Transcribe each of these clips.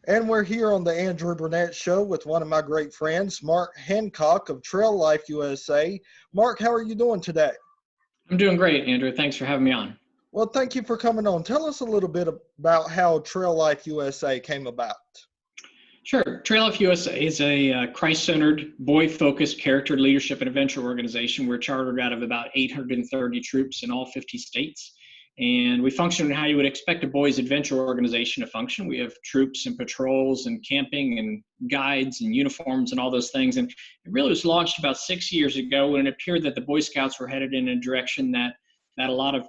And we're here on the Andrew Brunet Show with one of my great friends, Mark Hancock of Trail Life USA. Mark, how are you doing today? I'm doing great, Andrew. Thanks for having me on. Well, thank you for coming on. Tell us a little bit about how Trail Life USA came about. Sure. Trail Life USA is a Christ-centered, boy-focused character leadership and adventure organization. We're chartered out of about 830 troops in all 50 states. And we function how you would expect a boys' adventure organization to function. We have troops and patrols and camping and guides and uniforms and all those things. And it really was launched about 6 years ago when it appeared that the Boy Scouts were headed in a direction that a lot of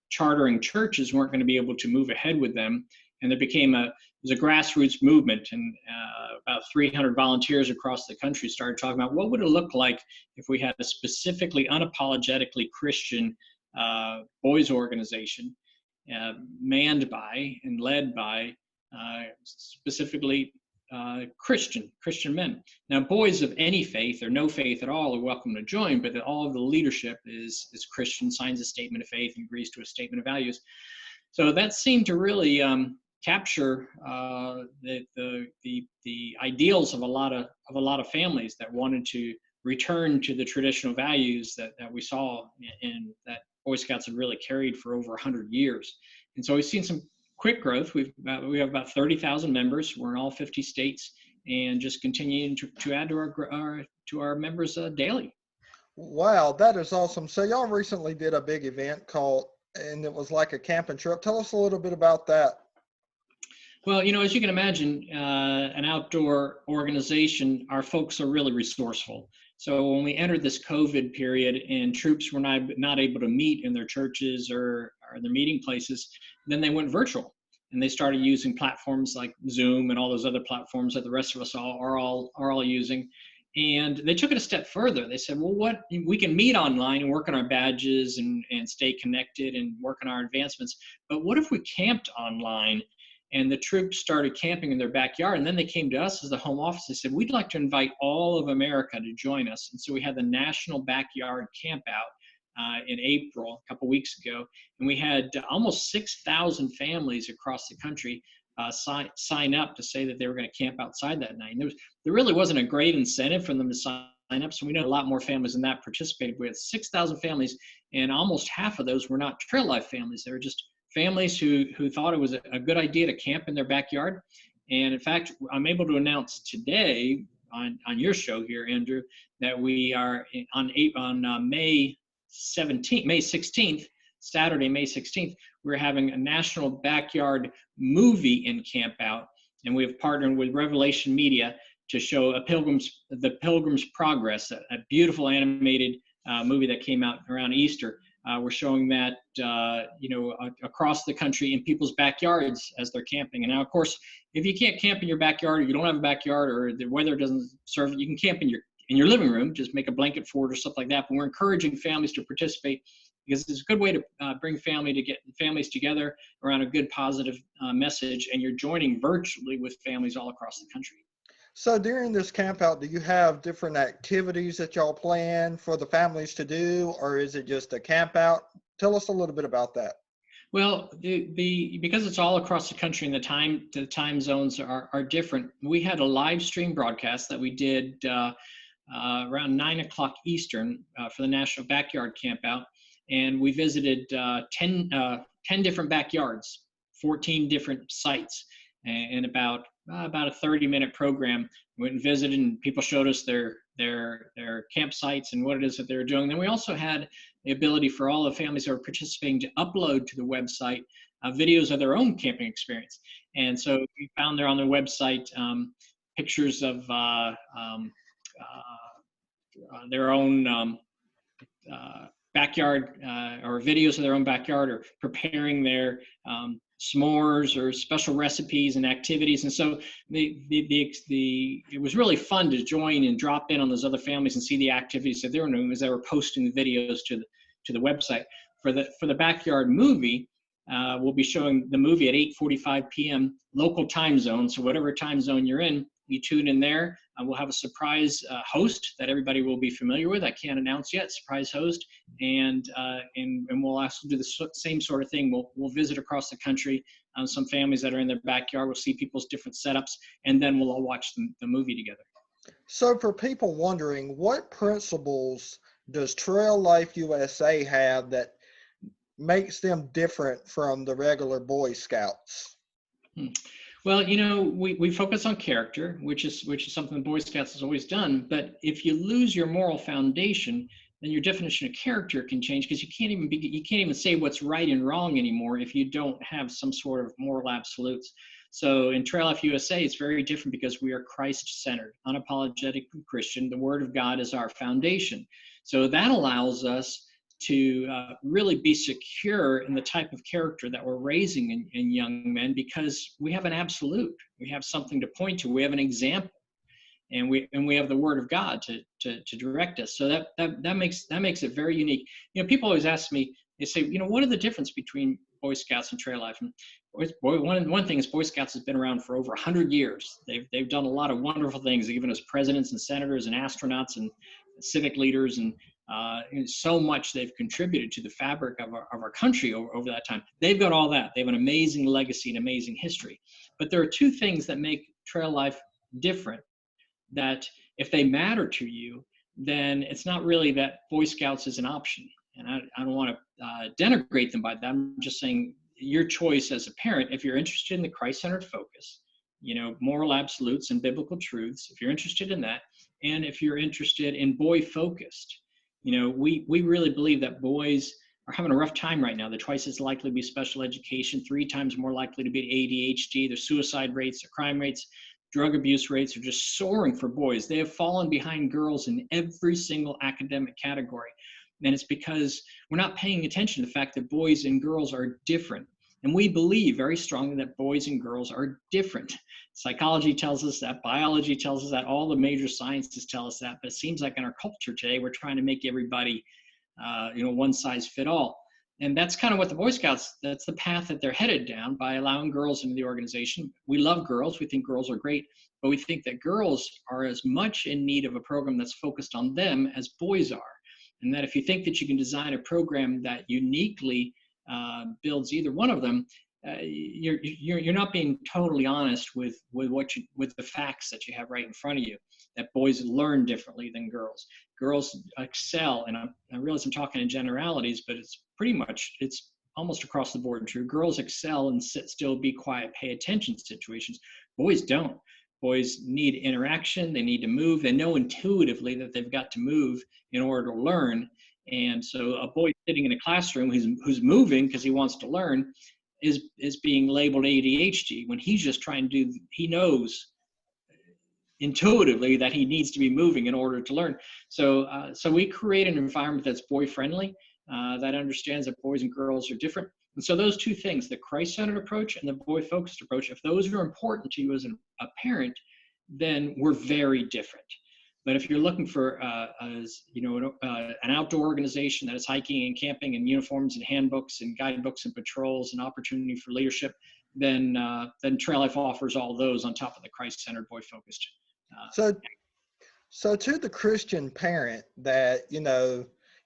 chartering churches weren't going to be able to move ahead with them. And there became it was a grassroots movement, and about 300 volunteers across the country started talking about what would it look like if we had a specifically unapologetically Christian boys organization manned by and led by specifically Christian men. Now, boys of any faith or no faith at all are welcome to join, but all of the leadership is Christian, signs a statement of faith and agrees to a statement of values. So that seemed to really capture the ideals of a lot of families that wanted to return to the traditional values that we saw and that Boy Scouts have really carried for over 100 years. And so we've seen some quick growth. We have about 30,000 members. We're in all 50 states and just continuing to add to our members daily. Wow, that is awesome. So y'all recently did a big event and it was like a camping trip. Tell us a little bit about that. Well, as you can imagine, an outdoor organization, our folks are really resourceful. So when we entered this COVID period and troops were not able to meet in their churches or their meeting places, then they went virtual and they started using platforms like Zoom and all those other platforms that the rest of us are all using. And they took it a step further. They said, well, we can meet online and work on our badges and stay connected and work on our advancements. But what if we camped online? And the troops started camping in their backyard. And then they came to us as the home office. They said, we'd like to invite all of America to join us. And so we had the National Backyard Campout in April, a couple weeks ago. And we had almost 6,000 families across the country sign up to say that they were going to camp outside that night. And there really wasn't a great incentive for them to sign up. So we know a lot more families than that participated. We had 6,000 families, and almost half of those were not Trail Life families. They were just families who thought it was a good idea to camp in their backyard. And in fact, I'm able to announce today on your show here, Andrew, that we are on May 16th, Saturday, May 16th, we're having a national backyard movie in Campout. And we have partnered with Revelation Media to show the Pilgrim's Progress, a beautiful animated movie that came out around Easter. We're showing that, across the country in people's backyards as they're camping. And now, of course, if you can't camp in your backyard, or you don't have a backyard, or the weather doesn't serve it, you can camp in your living room, just make a blanket fort or stuff like that. But we're encouraging families to participate because it's a good way to bring families together around a good, positive message. And you're joining virtually with families all across the country. So during this camp out, do you have different activities that y'all plan for the families to do, or is it just a camp out? Tell us a little bit about that. Well, because it's all across the country and the time zones are different, we had a live stream broadcast that we did around 9 o'clock Eastern for the National Backyard Campout. And we visited 10 different backyards, 14 different sites, and about a 30-minute program. We went and visited, and people showed us their campsites and what it is that they were doing. Then we also had the ability for all the families that were participating to upload to the website videos of their own camping experience. And so we found there on their website pictures of their own backyard or videos of their own backyard, or preparing their s'mores or special recipes and activities. And so it was really fun to join and drop in on those other families and see the activities that they were doing as they were posting the videos to the website. For the backyard movie, we'll be showing the movie at 8:45 p.m. local time zone. So whatever time zone you're in, you tune in there. We'll have a surprise host that everybody will be familiar with. I can't announce yet, surprise host. And we'll also do the same sort of thing. We'll visit across the country Some families that are in their backyard will see people's different setups, and then we'll all watch the movie together. So for people wondering, what principles does Trail Life USA have that makes them different from the regular Boy Scouts? Well, we focus on character, which is something the Boy Scouts has always done. But if you lose your moral foundation, then your definition of character can change, because you can't even say what's right and wrong anymore if you don't have some sort of moral absolutes. So in Trail Life USA, it's very different because we are Christ-centered, unapologetic Christian. The Word of God is our foundation. So that allows us to really be secure in the type of character that we're raising in young men, because we have an absolute. We have something to point to. We have an example, and we have the Word of God to direct us. So that makes it very unique. People always ask me, they say, what are the difference between Boy Scouts and Trail Life? And one thing is, Boy Scouts has been around for over 100 years. They've done a lot of wonderful things. They've given us presidents and senators and astronauts and civic leaders, and so much they've contributed to the fabric of our country over that time. They've got all that. They have an amazing legacy and amazing history. But there are two things that make Trail Life different, that if they matter to you, then it's not really that Boy Scouts is an option. And I don't want to denigrate them by that. I'm just saying, your choice as a parent, if you're interested in the Christ-centered focus, moral absolutes and biblical truths, if you're interested in that, and if you're interested in boy-focused, we really believe that boys are having a rough time right now. They're twice as likely to be special education, 3 times more likely to be ADHD. Their suicide rates, their crime rates, drug abuse rates are just soaring for boys. They have fallen behind girls in every single academic category. And it's because we're not paying attention to the fact that boys and girls are different. And we believe very strongly that boys and girls are different. Psychology tells us that, biology tells us that, all the major sciences tell us that. But it seems like in our culture today, we're trying to make everybody, one size fit all. And that's kind of what the Boy Scouts, that's the path that they're headed down, by allowing girls into the organization. We love girls. We think girls are great. But we think that girls are as much in need of a program that's focused on them as boys are. And that if you think that you can design a program that uniquely builds either one of them, you're not being totally honest with the facts that you have right in front of you. That boys learn differently than girls. Girls excel, and I realize I'm talking in generalities, but it's almost across the board true. Girls excel in sit still, be quiet, pay attention situations. Boys don't. Boys need interaction. They need to move. They know intuitively that they've got to move in order to learn. And so a boy sitting in a classroom who's moving because he wants to learn is being labeled ADHD, when he's just trying to he knows intuitively that he needs to be moving in order to learn. So we create an environment that's boy friendly, that understands that boys and girls are different. And so those two things, the Christ-centered approach and the boy-focused approach, if those are important to you as a parent, then we're very different. But if you're looking for an outdoor organization that is hiking and camping and uniforms and handbooks and guidebooks and patrols and opportunity for leadership, then Trail Life offers all those on top of the Christ-centered, boy-focused. So to the Christian parent that,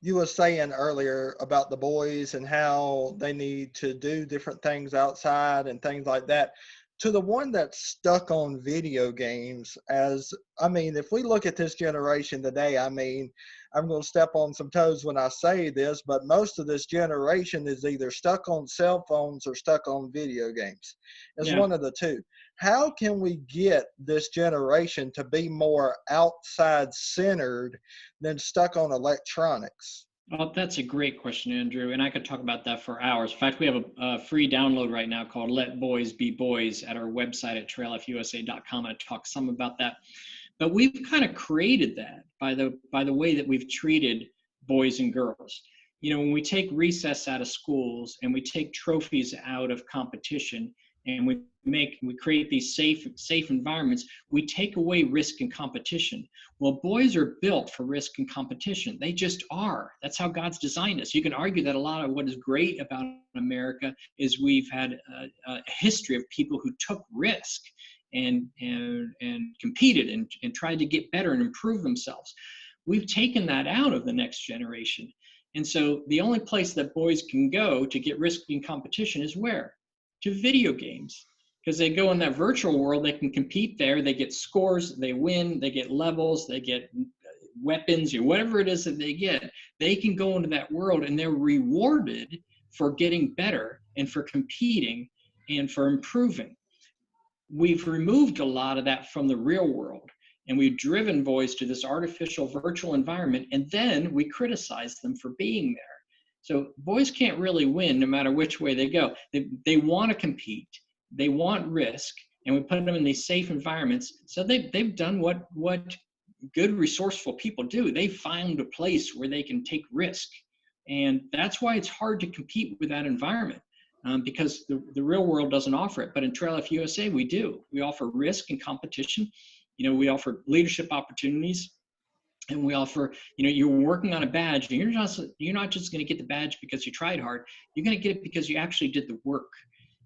you were saying earlier about the boys and how they need to do different things outside and things like that, to the one that's stuck on video games, if we look at this generation today, I'm going to step on some toes when I say this, but most of this generation is either stuck on cell phones or stuck on video games. It's one of the two. How can we get this generation to be more outside centered than stuck on electronics? Well, that's a great question, Andrew, and I could talk about that for hours. In fact, we have a free download right now called Let Boys Be Boys at our website at traillifusa.com, and I talk some about that. But we've kind of created that by the way that we've treated boys and girls. When we take recess out of schools and we take trophies out of competition, and we create these safe environments, we take away risk and competition. Well, boys are built for risk and competition. They just are. That's how God's designed us. You can argue that a lot of what is great about America is we've had a history of people who took risk and competed and tried to get better and improve themselves. We've taken that out of the next generation. And so the only place that boys can go to get risk and competition is where? to video games. Because they go in that virtual world, they can compete there, they get scores, they win, they get levels, they get weapons, or whatever it is that they get. They can go into that world and they're rewarded for getting better and for competing and for improving. We've removed a lot of that from the real world, and we've driven boys to this artificial virtual environment, and then we criticize them for being there. So boys can't really win no matter which way they go. They want to compete, they want risk, and we put them in these safe environments. So they've done what good resourceful people do. They found a place where they can take risk, and that's why it's hard to compete with that environment. Because the real world doesn't offer it. But in Trail Life USA, we do. We offer risk and competition. We offer leadership opportunities, and we offer, you're working on a badge, and you're not just going to get the badge because you tried hard. You're going to get it because you actually did the work.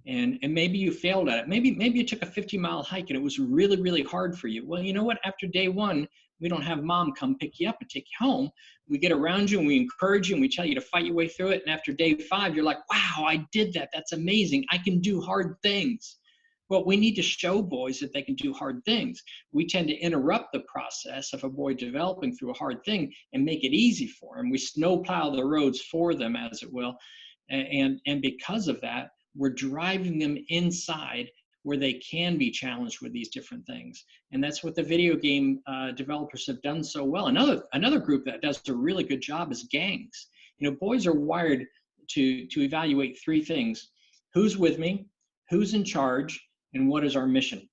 And maybe you failed at it. Maybe you took a 50-mile hike and it was really, really hard for you. Well, you know what? After day one, we don't have mom come pick you up and take you home. We get around you and we encourage you and we tell you to fight your way through it. And after day 5, you're like, wow, I did that. That's amazing. I can do hard things. Well, we need to show boys that they can do hard things. We tend to interrupt the process of a boy developing through a hard thing and make it easy for him. We snowplow the roads for them, as it will. And because of that, we're driving them inside where they can be challenged with these different things. And that's what the video game developers have done so well. Another group that does a really good job is gangs. Boys are wired to evaluate 3 things: who's with me, who's in charge, and what is our mission.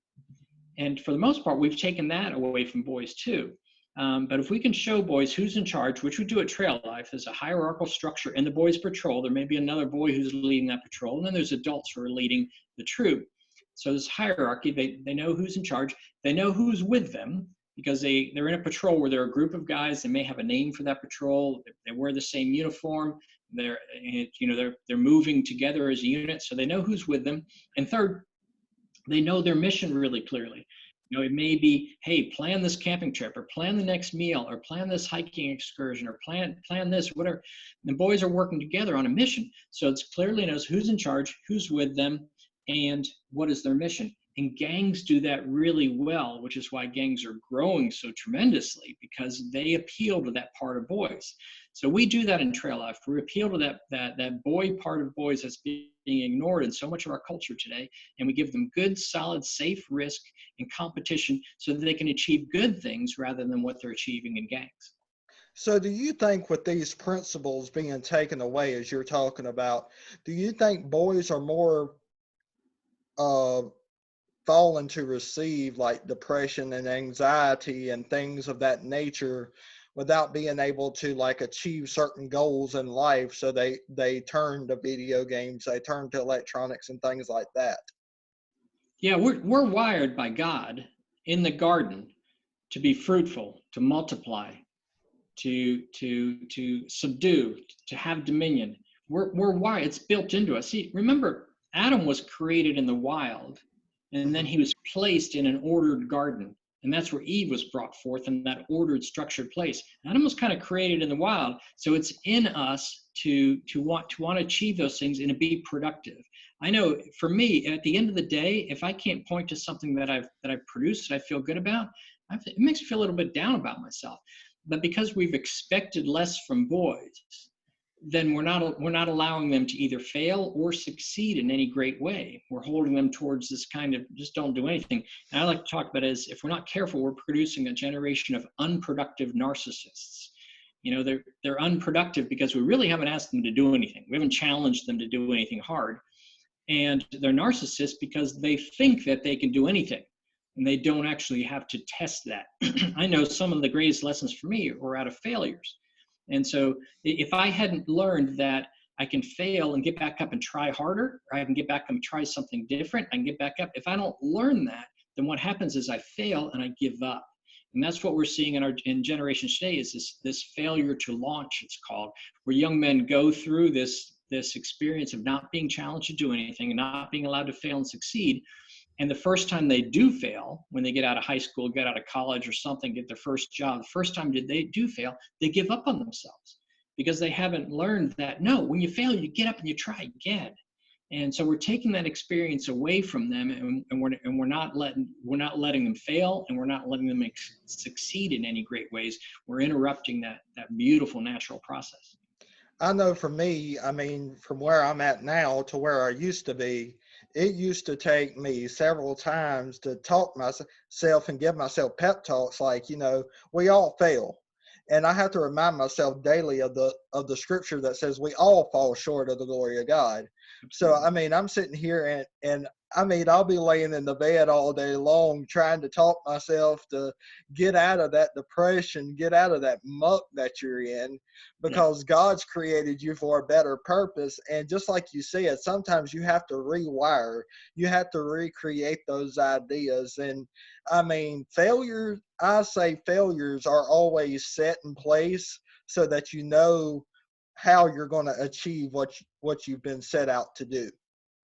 And for the most part, we've taken that away from boys too. But if we can show boys who's in charge, which we do at Trail Life, there's a hierarchical structure in the boys' patrol. There may be another boy who's leading that patrol, and then there's adults who are leading the troop. So this hierarchy, they know who's in charge. They know who's with them because they're in a patrol where they're a group of guys. They may have a name for that patrol. They wear the same uniform. They're moving together as a unit, so they know who's with them. And third, they know their mission really clearly. It may be, hey, plan this camping trip, or plan the next meal, or plan this hiking excursion, or plan this, whatever. The boys are working together on a mission. So it's clearly knows who's in charge, who's with them, and what is their mission. And gangs do that really well, which is why gangs are growing so tremendously, because they appeal to that part of boys. So we do that in Trail Life. We appeal to that boy part of boys that's being ignored in so much of our culture today, and we give them good, solid, safe risk and competition so that they can achieve good things rather than what they're achieving in gangs. So do you think with these principles being taken away, as you're talking about, do you think boys are more fallen to receive like depression and anxiety and things of that nature without being able to like achieve certain goals in life? So they turn to video games, they turn to electronics and things like that. Yeah, we're wired by God in the garden to be fruitful, to multiply, to subdue, to have dominion. We're wired. It's built into us. See, remember, Adam was created in the wild, and then he was placed in an ordered garden. And that's where Eve was brought forth in that ordered, structured place. Adam was kind of created in the wild. So it's in us to want to achieve those things and to be productive. I know for me, at the end of the day, if I can't point to something that I've produced that I feel good about, it makes me feel a little bit down about myself. But because we've expected less from boys, then we're not allowing them to either fail or succeed in any great way. We're holding them towards this kind of just don't do anything. And I like to talk about it as, if we're not careful, we're producing a generation of unproductive narcissists. They're unproductive because we really haven't asked them to do anything. We haven't challenged them to do anything hard. And they're narcissists because they think that they can do anything, and they don't actually have to test that. I know some of the greatest lessons for me were out of failures. And so if I hadn't learned that I can fail and get back up and try harder, or I can get back up and try something different, I can get back up. If I don't learn that, then what happens is I fail and I give up. And that's what we're seeing in generations today, is this failure to launch, it's called, where young men go through this experience of not being challenged to do anything and not being allowed to fail and succeed. And the first time they do fail, when they get out of high school, get out of college or something, get their first job, the first time they do fail, they give up on themselves because they haven't learned that, no, when you fail, you get up and you try again. And so we're taking that experience away from them, and we're not letting them fail, and we're not letting them succeed in any great ways. We're interrupting that beautiful natural process. I know for me, I mean, from where I'm at now to where I used to be, it used to take me several times to talk myself and give myself pep talks like, we all fail. And I have to remind myself daily of the scripture that says we all fall short of the glory of God. So I mean, I'm sitting here and I mean, I'll be laying in the bed all day long trying to talk myself to get out of that depression, get out of that muck that you're in, because God's created you for a better purpose. And just like you said, sometimes you have to rewire, you have to recreate those ideas. And I mean, I say failures are always set in place so that you know how you're going to achieve what you've been set out to do.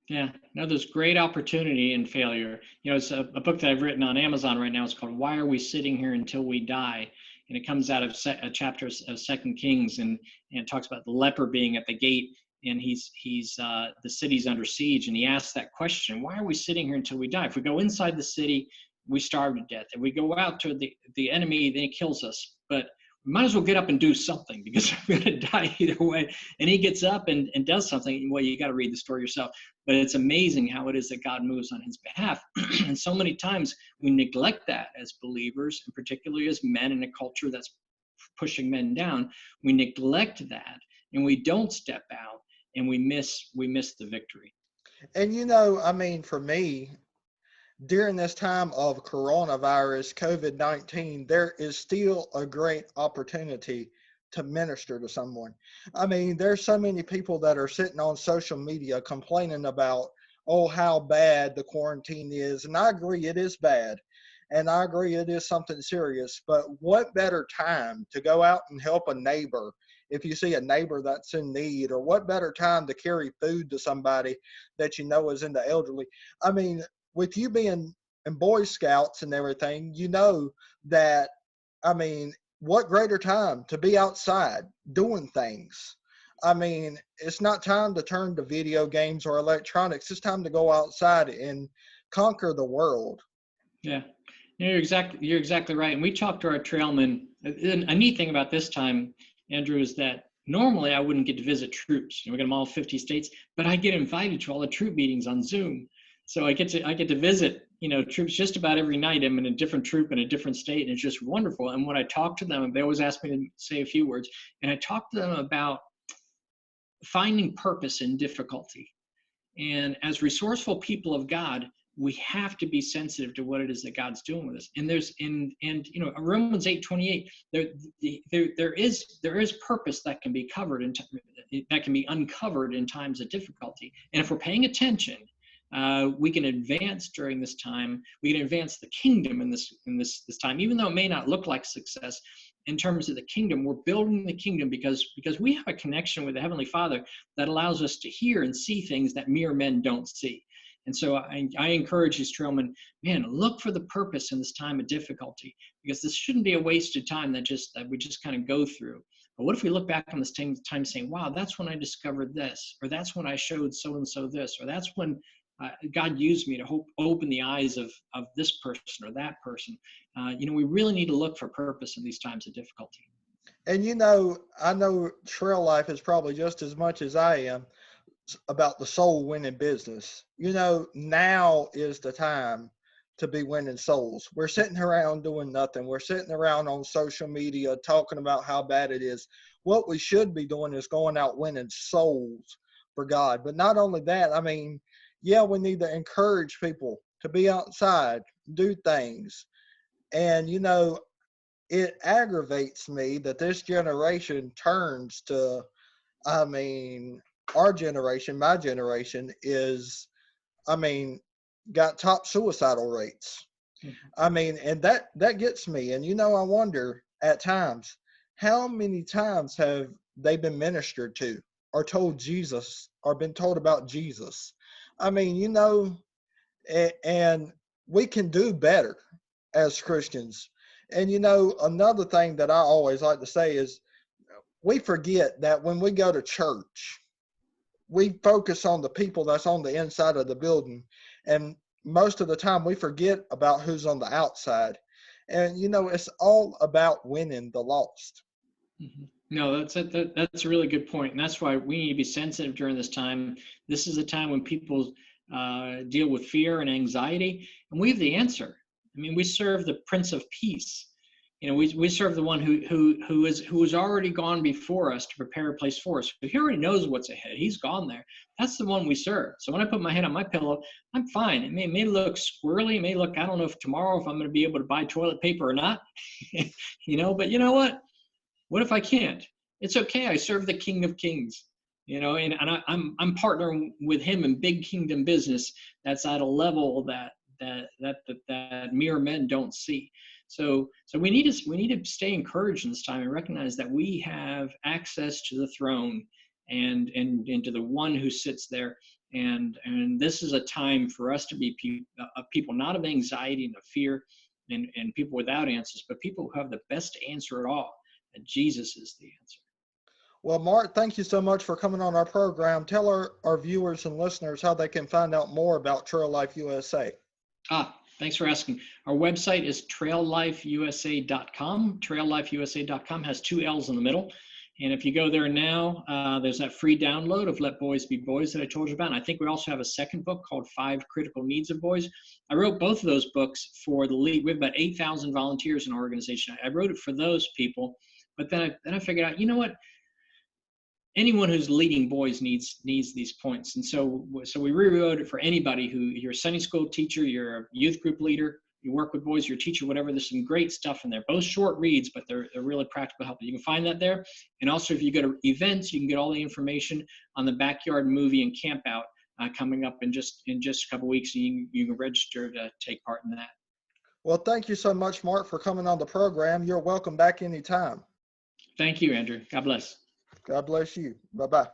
Yeah, no, there's great opportunity in failure. It's a book that I've written on Amazon right now. It's called "Why Are We Sitting Here Until We Die?" And it comes out of a chapter of Second Kings, and it talks about the leper being at the gate, and he's the city's under siege, and he asks that question: Why are we sitting here until we die? If we go inside the city, we starve to death. If we go out to the enemy, then he kills us. But we might as well get up and do something, because we're going to die either way. And he gets up and does something. Well, you got to read the story yourself. But it's amazing how it is that God moves on his behalf. And so many times we neglect that as believers, and particularly as men in a culture that's pushing men down. We neglect that, and we don't step out, and we miss the victory. And I mean, for me, during this time of coronavirus, COVID-19, there is still a great opportunity to minister to someone. I mean, there's so many people that are sitting on social media complaining about, oh, how bad the quarantine is. And I agree, it is bad. And I agree, it is something serious. But what better time to go out and help a neighbor if you see a neighbor that's in need? Or what better time to carry food to somebody that you know is in the elderly? I mean, with you being in Boy Scouts and everything, that, I mean, what greater time to be outside doing things? I mean, it's not time to turn to video games or electronics. It's time to go outside and conquer the world. Yeah, you're exactly right. And we talked to our trailmen. A neat thing about this time, Andrew, is that normally I wouldn't get to visit troops. We got them all 50 states, but I get invited to all the troop meetings on Zoom. So I get to visit, troops just about every night. I'm in a different troop in a different state, and it's just wonderful. And when I talk to them, they always ask me to say a few words, and I talk to them about finding purpose in difficulty. And as resourceful people of God, we have to be sensitive to what it is that God's doing with us. And there's Romans 8:28, there is purpose that can be covered that can be uncovered in times of difficulty. And if we're paying attention, we can advance during this time. We can advance the kingdom in this time, even though it may not look like success. In terms of the kingdom, we're building the kingdom because we have a connection with the Heavenly Father that allows us to hear and see things that mere men don't see. And so I encourage these trailmen, man, look for the purpose in this time of difficulty, because this shouldn't be a wasted time that we just kind of go through. But what if we look back on this time saying, wow, that's when I discovered this, or that's when I showed so-and-so this, or that's when God used me to open the eyes of this person or that person. We really need to look for purpose in these times of difficulty. And I know trail life is probably just as much as I am about the soul winning business. Now is the time to be winning souls. We're sitting around doing nothing. We're sitting around on social media talking about how bad it is. What we should be doing is going out winning souls for God. But not only that, I mean, yeah, we need to encourage people to be outside, do things. And, it aggravates me that this generation turns to, I mean, our generation, my generation is, I mean, got top suicidal rates. I mean, and that gets me. And, I wonder at times, how many times have they been ministered to or told Jesus or been told about Jesus? I mean, and we can do better as Christians. And, another thing that I always like to say is we forget that when we go to church, we focus on the people that's on the inside of the building, and most of the time we forget about who's on the outside. And it's all about winning the lost. Mhm. No, that's a really good point, and that's why we need to be sensitive during this time. This is a time when people deal with fear and anxiety, and we have the answer. I mean, we serve the Prince of Peace. We serve the one who has already gone before us to prepare a place for us. He already knows what's ahead. He's gone there. That's the one we serve. So when I put my head on my pillow, I'm fine. It may look squirrely. It may look, I don't know if tomorrow if I'm going to be able to buy toilet paper or not. But you know what? What if I can't? It's okay. I serve the King of Kings, and I'm partnering with him in big kingdom business that's at a level that mere men don't see. So we need to stay encouraged in this time and recognize that we have access to the throne and to the one who sits there. And this is a time for us to be people not of anxiety and of fear and people without answers, but people who have the best answer at all. And Jesus is the answer. Well, Mark, thank you so much for coming on our program. Tell our viewers and listeners how they can find out more about Trail Life USA. Thanks for asking. Our website is traillifeusa.com. Traillifeusa.com has 2 L's in the middle. And if you go there now, there's that free download of Let Boys Be Boys that I told you about. And I think we also have a second book called 5 Critical Needs of Boys. I wrote both of those books for the lead. We have about 8,000 volunteers in our organization. I wrote it for those people. But then I figured out, you know what? Anyone who's leading boys needs these points. And so we rewrote it for anybody who you're a Sunday school teacher, you're a youth group leader, you work with boys, you're a teacher, whatever. There's some great stuff in there, both short reads, but they're really practical help. You can find that there. And also if you go to events, you can get all the information on the Backyard Movie and Campout coming up in just a couple of weeks. You can register to take part in that. Well, thank you so much, Mark, for coming on the program. You're welcome back anytime. Thank you, Andrew. God bless. God bless you. Bye-bye.